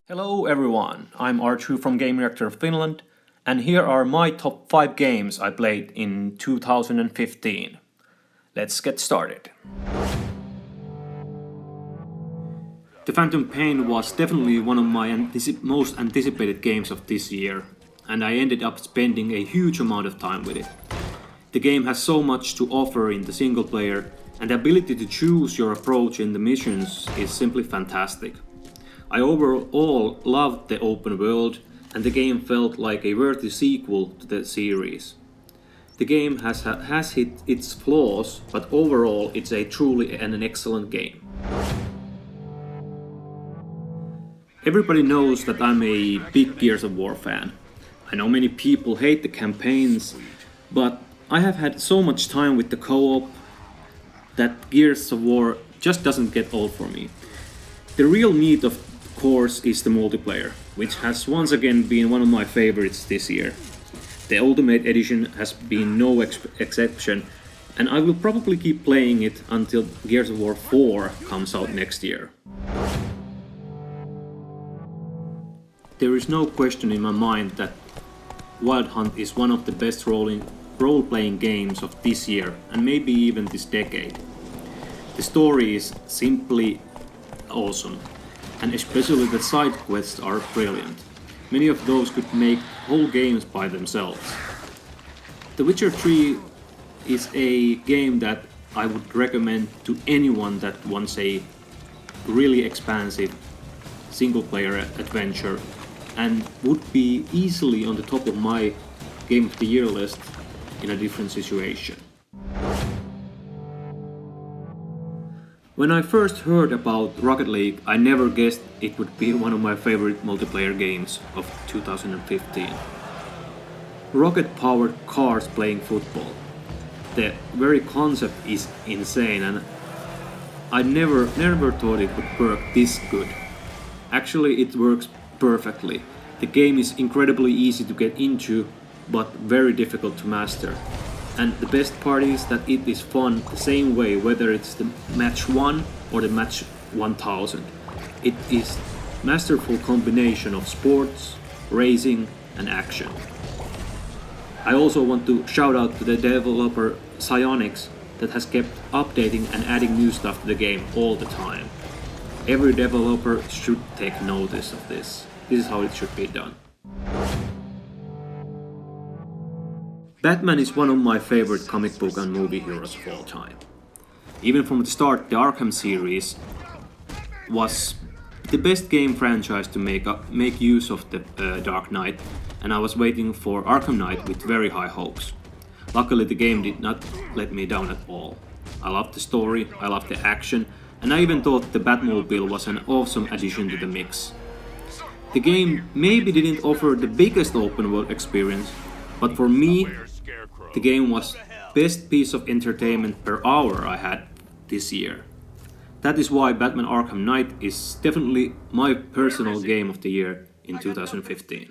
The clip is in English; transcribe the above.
Hello everyone, I'm Arttu from Gamereactor Finland, and here are my top 5 games I played in 2015. Let's get started. The Phantom Pain was definitely one of my most anticipated games of this year, and I ended up spending a huge amount of time with it. The game has so much to offer in the single player, and the ability to choose your approach in the missions is simply fantastic. I overall loved the open world, and the game felt like a worthy sequel to the series. The game has hit its flaws, but overall it's a truly an excellent game. Everybody knows that I'm a big Gears of War fan. I know many people hate the campaigns, but I have had so much time with the co-op that Gears of War just doesn't get old for me. The real meat of course is the multiplayer, which has once again been one of my favorites this year. The Ultimate Edition has been no exception, and I will probably keep playing it until Gears of War 4 comes out next year. There is no question in my mind that Wild Hunt is one of the best role-playing games of this year and maybe even this decade. The story is simply awesome, and especially the side quests are brilliant. Many of those could make whole games by themselves. The Witcher 3 is a game that I would recommend to anyone that wants a really expansive single-player adventure, and would be easily on the top of my Game of the Year list in a different situation. When I first heard about Rocket League, I never guessed it would be one of my favorite multiplayer games of 2015. Rocket-powered cars playing football. The very concept is insane, and I never thought it would work this good. Actually, it works perfectly. The game is incredibly easy to get into, but very difficult to master. And the best part is that it is fun the same way whether it's the match 1 or the match 1000. It is a masterful combination of sports, racing and action. I also want to shout out to the developer Psyonix that has kept updating and adding new stuff to the game all the time. Every developer should take notice of this. This is how it should be done. Batman is one of my favorite comic book and movie heroes of all time. Even from the start, the Arkham series was the best game franchise to make use of the Dark Knight, and I was waiting for Arkham Knight with very high hopes. Luckily, the game did not let me down at all. I loved the story, I loved the action, and I even thought the Batmobile was an awesome addition to the mix. The game maybe didn't offer the biggest open world experience, but for me, the game was best piece of entertainment per hour I had this year. That is why Batman Arkham Knight is definitely my personal game of the year in 2015.